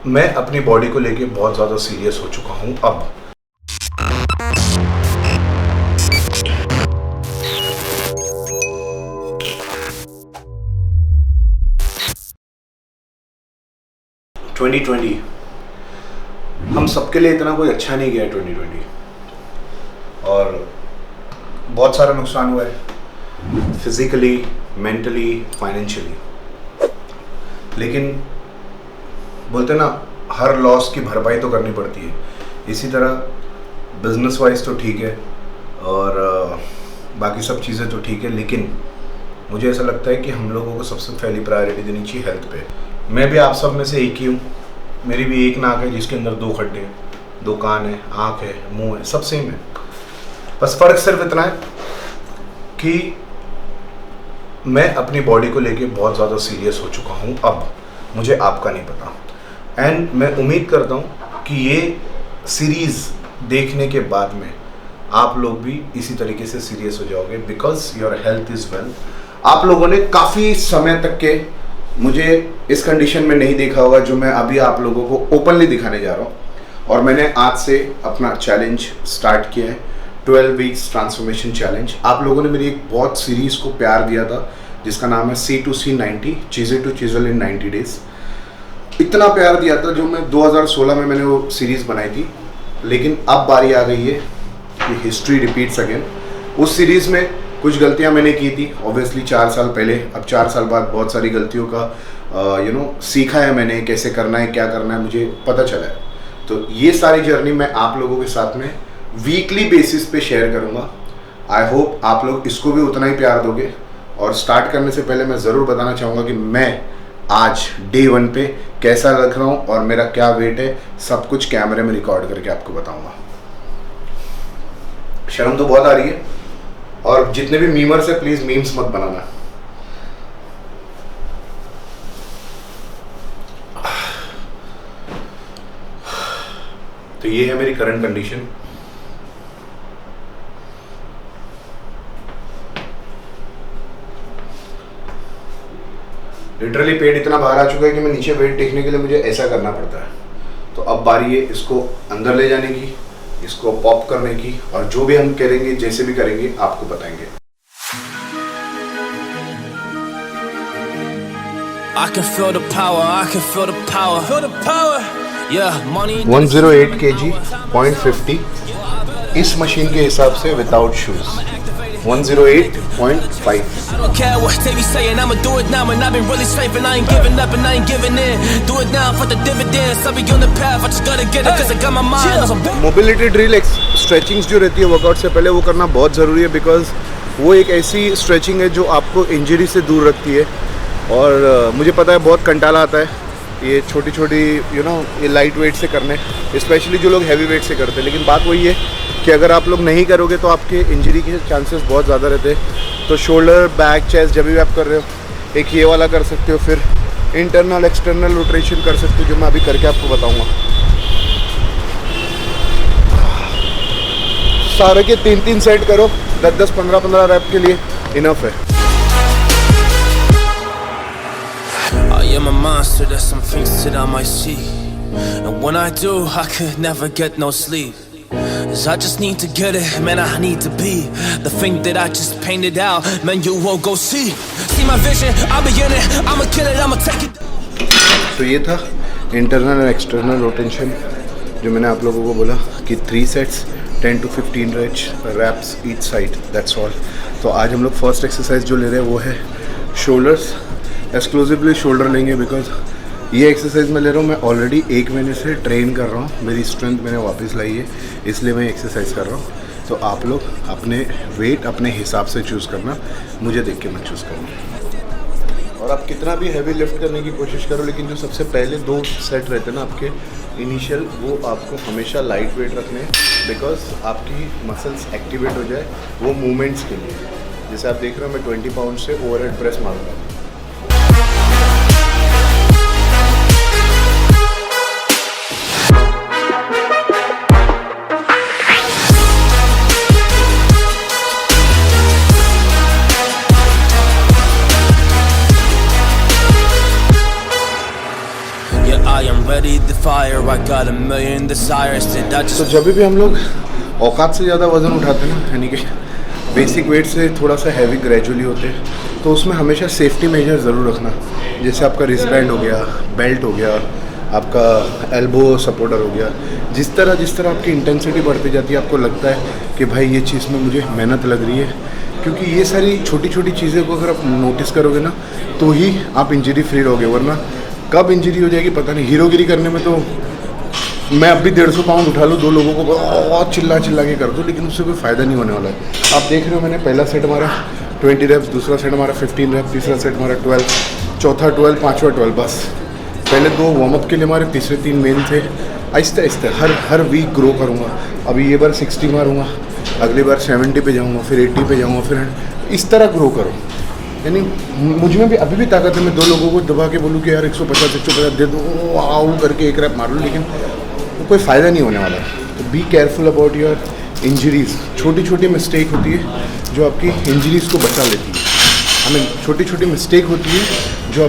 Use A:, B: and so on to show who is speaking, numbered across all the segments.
A: मैं अपनी बॉडी को लेके बहुत ज़्यादा सीरियस हो चुका हूँ अब। ट्वेंटी 2020 हम सबके लिए इतना कोई अच्छा नहीं गया 2020, और बहुत सारा नुकसान हुआ है फिजिकली, मेंटली, फाइनेंशियली। लेकिन बोलते ना, हर लॉस की भरपाई तो करनी पड़ती है। इसी तरह बिजनेस वाइज तो ठीक है और बाकी सब चीज़ें तो ठीक है, लेकिन मुझे ऐसा लगता है कि हम लोगों को सबसे पहली प्रायोरिटी देनी चाहिए हेल्थ पे। मैं भी आप सब में से एक ही हूँ। मेरी भी एक नाक है जिसके अंदर 2 खड्डे हैं, 2 कान है, आँख है, मुंह है, सब सेम है। बस फ़र्क सिर्फ इतना है कि मैं अपनी बॉडी को लेके बहुत ज़्यादा सीरियस हो चुका हूँ अब। मुझे आपका नहीं पता, एंड मैं उम्मीद करता हूँ कि ये सीरीज़ देखने के बाद में आप लोग भी इसी तरीके से सीरियस हो जाओगे, because your health is wealth. आप लोगों ने काफ़ी समय तक के मुझे इस कंडीशन में नहीं देखा होगा जो मैं अभी आप लोगों को ओपनली दिखाने जा रहा हूँ। और मैंने आज से अपना चैलेंज स्टार्ट किया है, 12 वीक्स ट्रांसफॉर्मेशन चैलेंज। आप लोगों ने मेरी एक बहुत सीरीज़ को प्यार दिया था जिसका नाम है C2C90, चीज़ें टू चीज़ल इन 90 डेज़। इतना प्यार दिया था जो मैं 2016 में मैंने वो सीरीज़ बनाई थी। लेकिन अब बारी आ गई है कि हिस्ट्री रिपीट्स अगेन। उस सीरीज़ में कुछ गलतियां मैंने की थी ऑब्वियसली 4 साल पहले। अब 4 साल बाद बहुत सारी गलतियों का सीखा है मैंने, कैसे करना है, क्या करना है, मुझे पता चला है। तो ये सारी जर्नी मैं आप लोगों के साथ में वीकली बेसिस पे शेयर करूँगा। आई होप आप लोग इसको भी उतना ही प्यार दोगे। और स्टार्ट करने से पहले मैं ज़रूर बताना चाहूँगा कि मैं आज डे 1 पे कैसा रख रहा हूँ और मेरा क्या वेट है, सब कुछ कैमरे में रिकॉर्ड करके आपको बताऊँगा। शर्म तो बहुत आ रही है, और जितने भी मीमर्स है प्लीज़ मीम्स मत बनाना। तो ये है मेरी करंट कंडीशन। लिटरली पेट इतना बाहर आ चुका है कि मैं नीचे वेट देखने के लिए मुझे ऐसा करना पड़ता है। तो अब बारी है इसको अंदर ले जाने की, इसको पॉप करने की, और जो भी हम करेंगे, जैसे भी करेंगे, आपको बताएंगे। I can feel the power, I can feel the power, feel the power. Yeah, money 108 kg, 0.50 इस मशीन के हिसाब से without shoes 108.5। I don't care what they be saying, I'ma do it now, and I've been really slaving. I ain't giving up and I ain't giving in. Do it now for the dividends. I'll be on the path, I just gotta get it, cause I got my mind on some mobility drill, stretchings जो रहती है workout से पहले, वो करना बहुत ज़रूरी है, बिकॉज वो एक ऐसी स्ट्रेचिंग है जो आपको इंजरी से दूर रखती है। और मुझे पता है बहुत कंटाला आता है ये छोटी छोटी ये लाइट वेट से करने, स्पेशली जो लोग हैवी वेट से करते हैं। लेकिन बात वही है कि अगर आप लोग नहीं करोगे तो आपके इंजरी के चांसेस बहुत ज़्यादा रहते हैं। तो शोल्डर, बैक, चेस्ट जब भी आप कर रहे हो, एक ये वाला कर सकते हो, फिर इंटरनल एक्सटर्नल रोटेशन कर सकते हो, जो मैं अभी करके आपको बताऊँगा। सारे के 3-3 सेट करो, 10-10, 15-15 रैप के लिए इनफ है।
B: I am a monster, there's some things that I might see, and when I do, I could never get no sleep. 'Cause I just need to get it, man, I need to be the thing that I just painted out, man, you won't go see my vision, I'll be in it, I'ma kill it, I'ma take it.
A: तो ये था internal और external rotation जो मैंने आप लोगों को बोला कि 3 sets 10 to 15 reps each side, that's all. तो आज हम लोग फर्स्ट एक्सरसाइज जो ले रहे हैं वो है शोल्डर्स, एक्सक्लूसिवली शोल्डर लेंगे, बिकॉज ये एक्सरसाइज मैं ले रहा हूँ, मैं ऑलरेडी 1 महीने से ट्रेन कर रहा हूँ, मेरी स्ट्रेंथ मैंने वापस लाई है, इसलिए मैं एक्सरसाइज कर रहा हूँ। तो आप लोग अपने वेट अपने हिसाब से चूज़ करना, मुझे देख के मत चूज़ करना। और आप कितना भी हैवी लिफ्ट करने की कोशिश करो, लेकिन जो सबसे पहले 2 सेट रहते हैं ना आपके इनिशियल, वो आपको हमेशा लाइट वेट रखने हैं, बिकॉज आपकी मसल्स एक्टिवेट हो जाए वो मूवमेंट्स के लिए। जैसे आप देख रहे हो मैं 20 पाउंड से ओवरहेड प्रेस मार रहा हूँ।
B: I am ready the fire. I got a million desires. Did I
A: तो
B: just
A: जब भी हम लोग औकात से ज़्यादा वज़न उठाते हैं ना, यानी कि बेसिक वेट से थोड़ा सा हैवी ग्रेजुअली होते हैं, तो उसमें हमेशा सेफ्टी मेजर ज़रूर रखना। जैसे आपका रिस्ट बैंड हो गया, बेल्ट हो गया, आपका एल्बो सपोर्टर हो गया। जिस तरह आपकी इंटेंसिटी बढ़ती जाती है, आपको लगता है कि भाई ये चीज़ में मुझे मेहनत लग रही है, क्योंकि ये सारी छोटी छोटी चीज़ें को अगर आप नोटिस करोगे ना, तो ही आप इंजरी फ्री रहोगे। वरना कब इंजरी हो जाएगी पता नहीं। हीरोगिरी करने में तो मैं अब भी 150 पाउंड उठा लूँ, 2 लोगों को बहुत चिल्ला के कर दूँ, लेकिन उससे कोई फ़ायदा नहीं होने वाला है। आप देख रहे हो, मैंने पहला सेट मारा 20 रेप्स, दूसरा सेट मारा 15 रेप्स, तीसरा सेट मारा 12, चौथा 12, पाँचवा 12। बस पहले 2 वार्म अप के लिए मारे, तीसरे 3 मेन थे। आहिस्ते आहिस्ते हर वीक ग्रो करूँगा। अभी ये बार 60 मारूँगा, अगली बार 70 पे जाऊँगा, फिर 80 पे जाऊँगा, फिर इस तरह ग्रो करो। यानी मुझ में भी अभी भी ताकत है। मैं 2 लोगों को दबा के बोलूँ कि यार 150 दे दो, आओ करके 1 रैप मार लूँ, लेकिन वो कोई फ़ायदा नहीं होने वाला। तो be careful about your injuries. छोटी छोटी मिस्टेक होती है जो आपकी इंजरीज़ को बचा लेती है। छोटी छोटी मिस्टेक होती है जो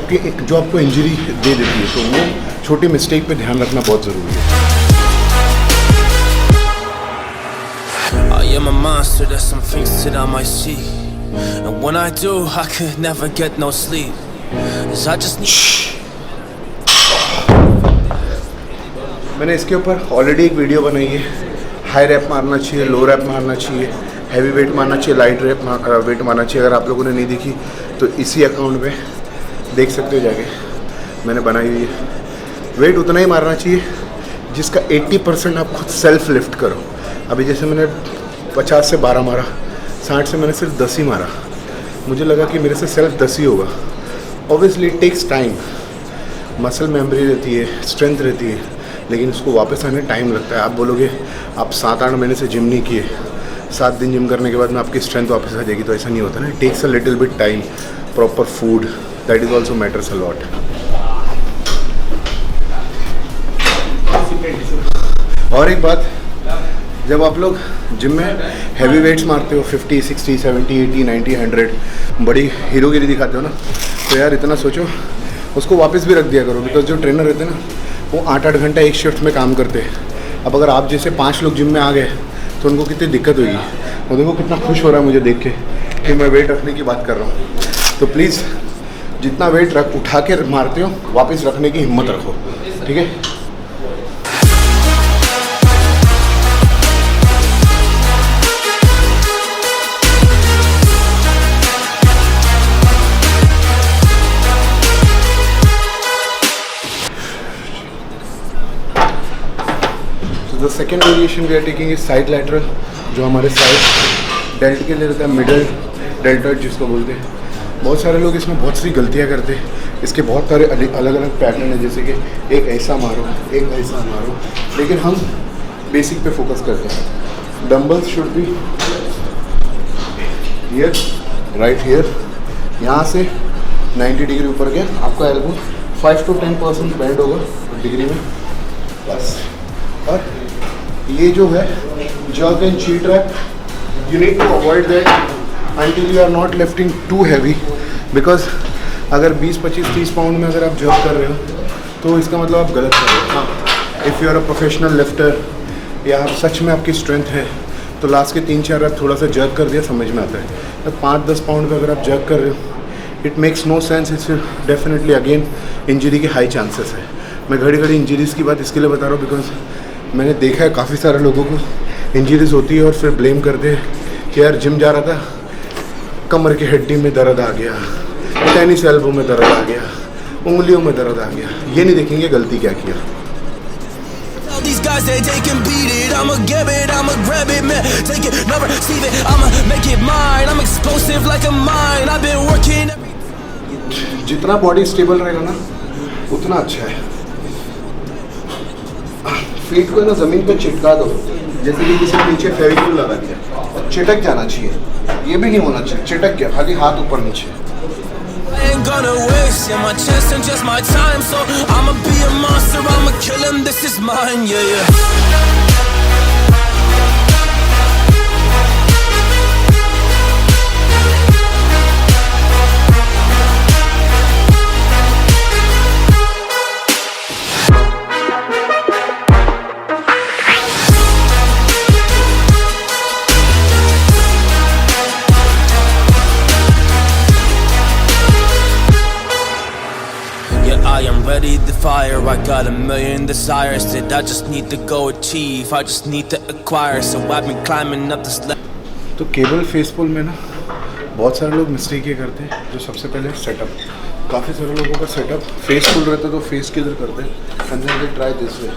A: आपको इंजरी दे देती है। तो वो छोटी मिस्टेक पे ध्यान रखना बहुत ज़रूरी है।
B: I am a monster, there's some things that I might see. And when I do, I could never get no sleep. 'Cause I just need
A: मैंने इसके ऊपर ऑलरेडी एक वीडियो बनाई है। हाई रैप मारना चाहिए, लो रैप मारना चाहिए, हैवी वेट मारना चाहिए, लाइट वेट मारना चाहिए। अगर आप लोगों ने नहीं देखी तो इसी अकाउंट पे देख सकते हो जाके, मैंने बनाई हुई है। वेट उतना ही मारना चाहिए जिसका 80% आप खुद सेल्फ लिफ्ट करो। अभी जैसे मैंने 50 से 12 मारा, 60 से मैंने सिर्फ 10 ही मारा। मुझे लगा कि मेरे से सेल्फ 10 ही होगा। Obviously it takes time. Muscle memory रहती है, स्ट्रेंथ रहती है, लेकिन उसको वापस आने टाइम लगता है। आप बोलोगे आप 7-8 महीने से जिम नहीं किए, 7 दिन जिम करने के बाद में आपकी स्ट्रेंथ वापस आ जाएगी, तो ऐसा नहीं होता ना। It takes a little bit time, proper food, that is also matters a lot. और एक बात, जब आप लोग जिम में हैवी वेट्स मारते हो, 50, 60, 70, 80, 90, 100, बड़ी हीरोगिरी दिखाते हो ना, तो यार इतना सोचो उसको वापस भी रख दिया करो। बिकॉज जो ट्रेनर रहते हैं ना, वो 8-8 घंटा एक शिफ्ट में काम करते हैं। अब अगर आप जैसे 5 लोग जिम में आ गए तो उनको कितनी दिक्कत होगी। वो देखो कितना खुश हो रहा है मुझे देख के कि मैं वेट रखने की बात कर रहा हूँ। तो प्लीज़ जितना वेट उठा के मारते हो, वापस रखने की हिम्मत रखो, ठीक है। The second variation we are taking is side lateral, जो हमारे साइड डेल्ट के लिए रहता है, मिडल डेल्टॉइड जिसको बोलते हैं। बहुत सारे लोग इसमें बहुत सी गलतियां करते हैं। इसके बहुत सारे अलग अलग पैटर्न है, जैसे कि एक ऐसा मारो, एक ऐसा मारो, लेकिन हम बेसिक पे फोकस करते हैं। Dumbbells should be here, right here, यहाँ से 90 डिग्री ऊपर गया, आपका एल्बो 5 to 10% बेंड होगा डिग्री में, बस। और ये जो है jerk and cheat rep, you need to avoid that until you are not lifting too heavy, because अगर 20, 25, 30 पाउंड में अगर आप जर्क कर रहे हो तो इसका मतलब आप गलत कर रहे हो। हाँ, if you are a professional lifter या आप सच में आपकी स्ट्रेंथ है, तो लास्ट के 3-4 रैप थोड़ा सा जर्क कर दिया, समझ में आता है। तो 5-10 पाउंड पे अगर आप जर्क कर रहे हो, it makes no sense. It's definitely again injury के हाई चांसेस है। मैं घड़ी इंजरीज़ की बात इसके लिए बता रहा हूँ बिकॉज मैंने देखा है काफ़ी सारे लोगों को इंजरीज़ होती है और फिर ब्लेम करते हैं कि यार जिम जा रहा था, कमर की हड्डी में दर्द आ गया, टेनिस एल्बो में दर्द आ गया, उंगलियों में दर्द आ गया। ये नहीं देखेंगे गलती क्या किया।
B: These guys that they can beat it, I'ma get it, I'ma grab it, man, take it, never receive it, I'ma make it mine, I'm explosive like a mine, I've been working
A: जितना body stable रहेगा ना उतना अच्छा है। Feet को ना ज़मीन पे चिटका दो, जैसे कि किसी नीचे फेविकोल लगा दिया, चिटक जाना चाहिए। ये भी नहीं होना चाहिए, चिटक गया, खाली हाथ ऊपर नीचे।
B: I ain't gonna waste my chance and just my time, so I'ma be a monster, I'ma kill him, this is mine, yeah. million desires that I just need to go achieve. I just need to acquire, so I've been climbing up this ladder.
A: तो cable face पुल में ना बहुत सारे लोग mistake ये करते हैं। जो सबसे पहले सेटअप, काफ़ी सारे लोगों का सेटअप फेस पुल रहता है तो फेस के इधर करते हैं and then they try this way,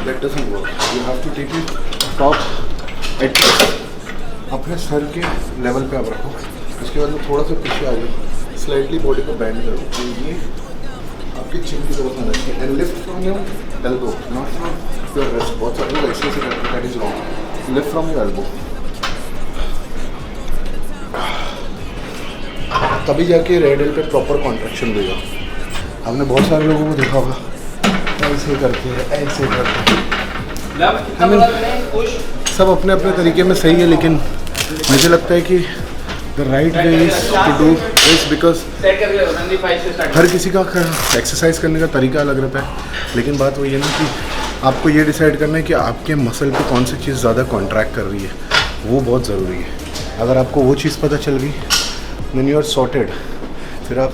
A: that doesn't work. You have to take it top at अपने सर के लेवल पे आप रखो। उसके बाद में थोड़ा सा पीछे आ जाओ, स्लाइटली बॉडी को बैंड करो, ये आपकी चिन की तरफ आना चाहिए and lift from your elbow, not from your wrist. बहुत सारे लोग ऐसे करते हैं, that is wrong. Lift from your elbow, तभी जाके रेड एल पे प्रॉपर कॉन्ट्रैक्शन देगा। हमने बहुत सारे लोगों को देखा होगा ऐसे करके, ऐसे करके। सब अपने अपने तरीके में सही है, लेकिन मुझे लगता है कि the right way is to do this, because हर किसी का एक्सरसाइज करने का तरीका अलग रहता है। लेकिन बात वही है ना कि आपको ये डिसाइड करना है कि आपके मसल पे कौन सी चीज़ ज़्यादा कॉन्ट्रैक्ट कर रही है, वो बहुत ज़रूरी है। अगर आपको वो चीज़ पता चल गई देन यू आर सॉर्टेड। फिर आप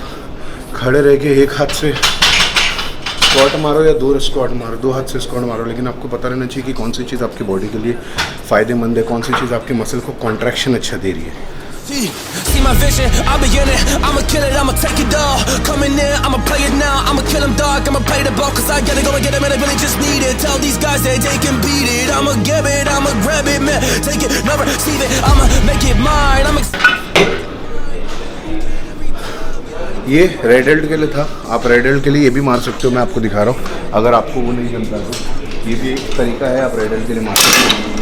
A: खड़े रह के एक हाथ से स्क्वाट मारो या दो स्क्वाट मारो, दो हाथ से स्क्वाट मारो, लेकिन आपको पता रहना चाहिए कि कौन सी चीज़ आपकी बॉडी के लिए फ़ायदेमंद है, कौन सी चीज़ आपके मसल को कॉन्ट्रैक्शन अच्छा दे रही है।
B: See my vision, I'll be in it, I'ma kill it, I'ma take it all. Coming in, I'ma play it now, I'ma kill them dark, I'ma play the ball, cause I gotta go and get them and I really just need it. Tell these guys that they can beat it, I'ma give it, I'ma grab it, man, take it, never receive it, I'ma make it mine,
A: ये red Alt के लिए था, आप red Alt के लिए ये भी मार सकते हो, मैं आपको दिखा रहा हूँ। अगर आपको वो नहीं जमता तो ये भी एक तरीका है, आप रेड एल्ट के लिए मार सकते हो।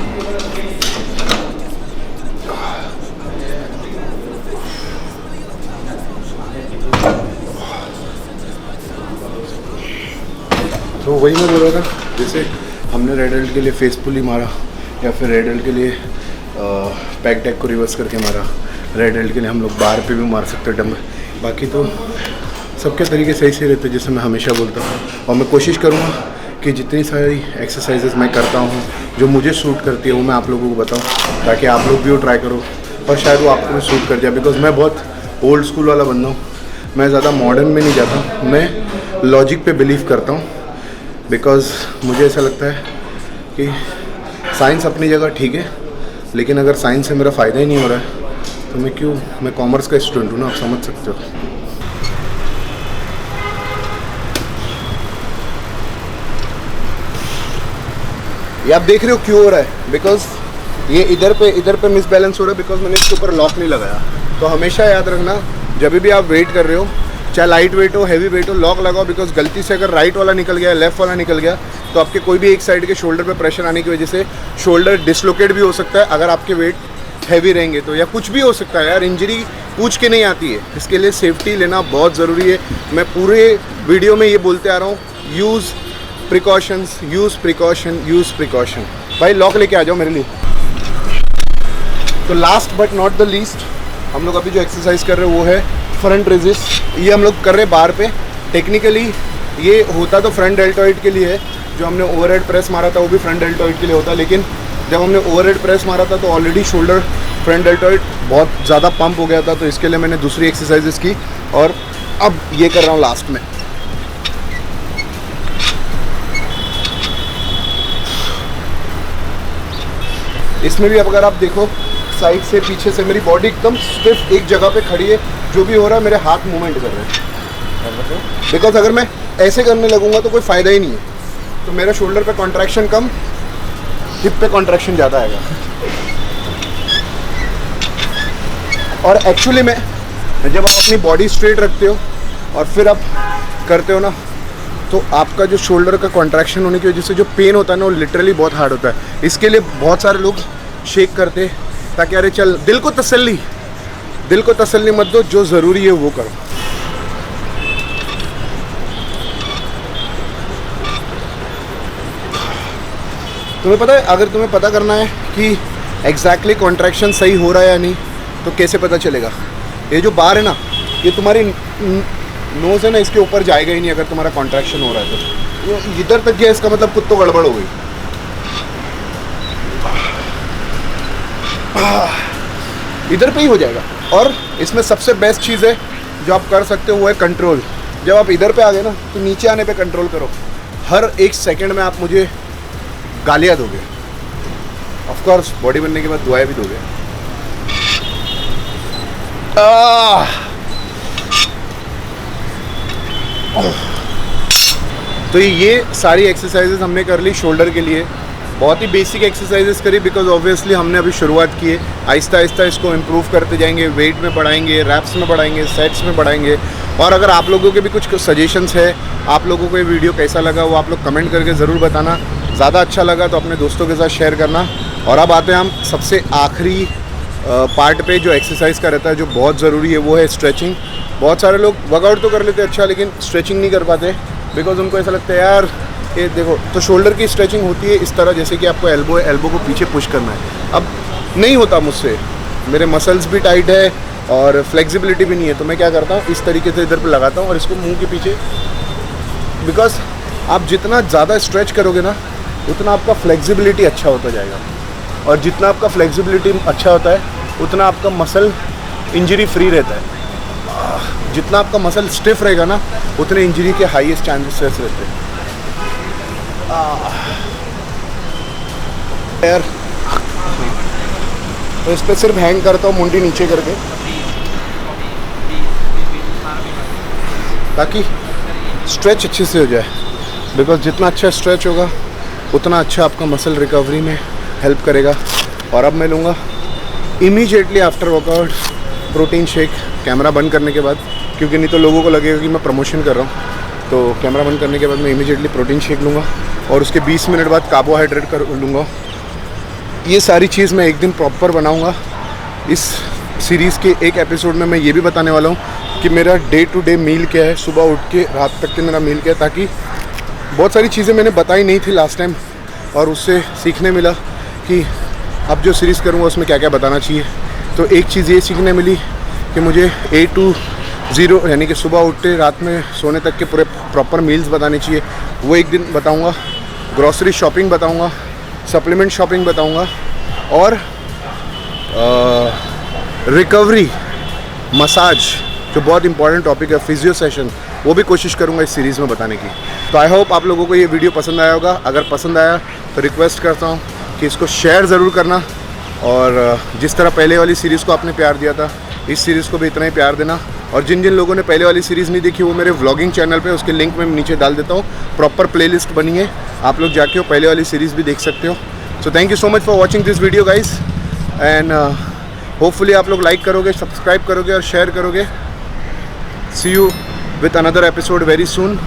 A: तो वही मैं बोल रहा था, जैसे हमने रेड एल्ट के लिए फेस पुल ही मारा, या फिर रेड एल्ट के लिए पैक डेक को रिवर्स करके मारा, रेड एल्ट के लिए हम लोग बार पे भी मार सकते हैं डंबल। बाकी तो सबके तरीके सही से रहते हैं, जैसे मैं हमेशा बोलता हूँ। और मैं कोशिश करूँगा कि जितनी सारी एक्सरसाइजेस मैं करता हूँ जो मुझे सूट करती है वो मैं आप लोगों को बताऊँ, ताकि आप लोग भी वो ट्राई करो और शायद वो आपको भी सूट कर जाए। बिकॉज मैं बहुत ओल्ड स्कूल वाला बंदा हूँ, मैं ज़्यादा मॉडर्न में नहीं जाता, मैं लॉजिक पे बिलीव करता हूँ। बिकॉज मुझे ऐसा लगता है कि साइंस अपनी जगह ठीक है, लेकिन अगर साइंस से मेरा फ़ायदा ही नहीं हो रहा है तो मैं कॉमर्स का स्टूडेंट हूँ ना, आप समझ सकते हो। ये आप देख रहे हो क्यों हो रहा है, बिकॉज ये इधर पे मिसबैलेंस हो रहा है, बिकॉज मैंने इसके ऊपर लॉक नहीं लगाया। तो हमेशा याद रखना, जब भी आप वेट कर रहे हो, चाहे लाइट वेट हो हैवी वेट हो, लॉक लगाओ। बिकॉज गलती से अगर राइट वाला निकल गया, लेफ्ट वाला निकल गया, तो आपके कोई भी एक साइड के शोल्डर पे प्रेशर आने की वजह से शोल्डर डिसलोकेट भी हो सकता है, अगर आपके वेट हैवी रहेंगे तो, या कुछ भी हो सकता है यार। इंजरी पूछ के नहीं आती है, इसके लिए सेफ्टी लेना बहुत ज़रूरी है। मैं पूरे वीडियो में ये बोलते आ रहा हूँ, use precautions, use precaution, use precaution. भाई लॉक लेके आ जाओ मेरे लिए। तो last but not the least, हम लोग अभी जो एक्सरसाइज कर रहे हैं वो है फ्रंट रेजिस्ट। ये हम लोग कर रहे हैं बार पे। टेक्निकली ये होता तो फ्रंट डेल्टॉइड के लिए है, जो हमने ओवरहेड प्रेस मारा था वो भी फ्रंट डेल्टॉइड के लिए होता, लेकिन जब हमने ओवरहेड प्रेस मारा था तो ऑलरेडी शोल्डर फ्रंट डेल्टॉइड बहुत ज़्यादा पंप हो गया था, तो इसके लिए मैंने दूसरी एक्सरसाइजेस की और अब ये कर रहा हूँ लास्ट में। इसमें भी अब अगर आप देखो साइड से पीछे से मेरी बॉडी एकदम स्टिफ एक जगह पे खड़ी है, जो भी हो रहा है मेरे हाथ मूवमेंट कर रहे हैं। बिकॉज अगर मैं ऐसे करने लगूंगा तो कोई फ़ायदा ही नहीं है, तो मेरा शोल्डर पे कॉन्ट्रैक्शन कम, हिप पे कॉन्ट्रैक्शन ज़्यादा आएगा। और एक्चुअली में जब आप अपनी बॉडी स्ट्रेट रखते हो और फिर आप करते हो ना, तो आपका जो शोल्डर का कॉन्ट्रैक्शन होने की वजह से जो पेन होता है ना, वो लिटरली बहुत हार्ड होता है। इसके लिए बहुत सारे लोग शेक करते ताकि अरे चल, दिल को तसल्ली मत दो, जो ज़रूरी है वो करो। तुम्हें पता है, अगर तुम्हें पता करना है कि एग्जैक्टली कॉन्ट्रैक्शन सही हो रहा है या नहीं, तो कैसे पता चलेगा? ये जो बार है ना, ये तुम्हारी नोज़ है ना, इसके ऊपर जाएगा ही नहीं अगर तुम्हारा कॉन्ट्रैक्शन हो रहा है तो। ये इधर तक गया, इसका मतलब कुछ तो गड़बड़ हो गई। इधर पे ही हो जाएगा। और इसमें सबसे बेस्ट चीज़ है जो आप कर सकते हो वो है कंट्रोल। जब आप इधर पे आ गए ना, तो नीचे आने पे कंट्रोल करो। हर एक सेकंड में आप मुझे गालियाँ दोगे, ऑफ कोर्स बॉडी बनने के बाद दुआएं भी दोगे। तो ये सारी एक्सरसाइजेस हमने कर ली शोल्डर के लिए, बहुत ही बेसिक एक्सरसाइजेस करी, बिकॉज ऑब्वियसली हमने अभी शुरुआत की है। आहिस्ता आहिस्ता इसको इम्प्रूव करते जाएंगे, वेट में बढ़ाएंगे, रैप्स में बढ़ाएंगे, सेट्स में बढ़ाएंगे। और अगर आप लोगों के भी कुछ सजेशंस है, आप लोगों को ये वीडियो कैसा लगा वो आप लोग कमेंट करके ज़रूर बताना। ज़्यादा अच्छा लगा तो अपने दोस्तों के साथ शेयर करना। और अब आते हैं हम सबसे आखिरी पार्ट पे, जो एक्सरसाइज का रहता है, जो बहुत ज़रूरी है, वो है स्ट्रेचिंग। बहुत सारे लोग वर्कआउट तो कर लेते हैं अच्छा, लेकिन स्ट्रेचिंग नहीं कर पाते, बिकॉज उनको ऐसा लगता है यार ये देखो। तो शोल्डर की स्ट्रेचिंग होती है इस तरह, जैसे कि आपको एल्बो को पीछे पुश करना है। अब नहीं होता मुझसे, मेरे मसल्स भी टाइट है और फ्लेक्सिबिलिटी भी नहीं है, तो मैं क्या करता हूँ, इस तरीके से इधर पे लगाता हूँ और इसको मुंह के पीछे, बिकॉज आप जितना ज़्यादा स्ट्रेच करोगे ना उतना आपका फ्लेक्सिबिलिटी अच्छा होता जाएगा, और जितना आपका फ्लेक्सिबिलिटी अच्छा होता है उतना आपका मसल इंजरी फ्री रहता है। जितना आपका मसल स्टिफ रहेगा ना उतने इंजरी के हाईएस्ट चांसेस रहते हैं। यार तो इस पर सिर्फ हैंग करता हूँ मुंडी नीचे करके, ताकि स्ट्रेच अच्छे से हो जाए, बिकॉज जितना अच्छा स्ट्रेच होगा उतना अच्छा आपका मसल रिकवरी में हेल्प करेगा। और अब मैं लूँगा immediately after workout protein shake, camera बंद करने के बाद, क्योंकि नहीं तो लोगों को लगेगा कि मैं प्रमोशन कर रहा हूँ। तो कैमरा बंद करने के बाद मैं इमीडिएटली प्रोटीन शेक लूँगा और उसके 20 मिनट बाद कार्बोहाइड्रेट कर लूँगा। ये सारी चीज़ मैं एक दिन प्रॉपर बनाऊँगा। इस सीरीज़ के एक एपिसोड में मैं ये भी बताने वाला हूँ कि मेरा डे टू डे मील क्या है, सुबह उठ के रात तक के मेरा मील क्या है, ताकि बहुत सारी चीज़ें मैंने बताई नहीं थी लास्ट टाइम और उससे सीखने मिला कि अब जो सीरीज़ करूँगा उसमें क्या क्या बताना चाहिए। तो एक चीज़ ये सीखने मिली कि मुझे A to Z, यानी कि सुबह उठते रात में सोने तक के पूरे प्रॉपर मील्स बताने चाहिए, वो एक दिन बताऊँगा। ग्रॉसरी शॉपिंग बताऊँगा, सप्लीमेंट शॉपिंग बताऊँगा, और रिकवरी मसाज, जो बहुत इंपॉर्टेंट टॉपिक है, फिजियो सेशन, वो भी कोशिश करूँगा इस सीरीज़ में बताने की। तो आई होप आप लोगों को ये वीडियो पसंद आया होगा। अगर पसंद आया तो रिक्वेस्ट करता हूँ कि इसको शेयर ज़रूर करना, और जिस तरह पहले वाली सीरीज़ को आपने प्यार दिया था, इस सीरीज़ को भी इतना ही प्यार देना। और जिन जिन लोगों ने पहले वाली सीरीज़ नहीं देखी वो मेरे व्लॉगिंग चैनल पे, उसके लिंक मैं नीचे डाल देता हूँ, प्रॉपर प्लेलिस्ट बनी है, आप लोग जाके वो पहले वाली सीरीज़ भी देख सकते हो। So thank you so much for watching this video guys, and hopefully आप लोग लाइक करोगे, सब्सक्राइब करोगे और शेयर करोगे। See you with another episode very soon.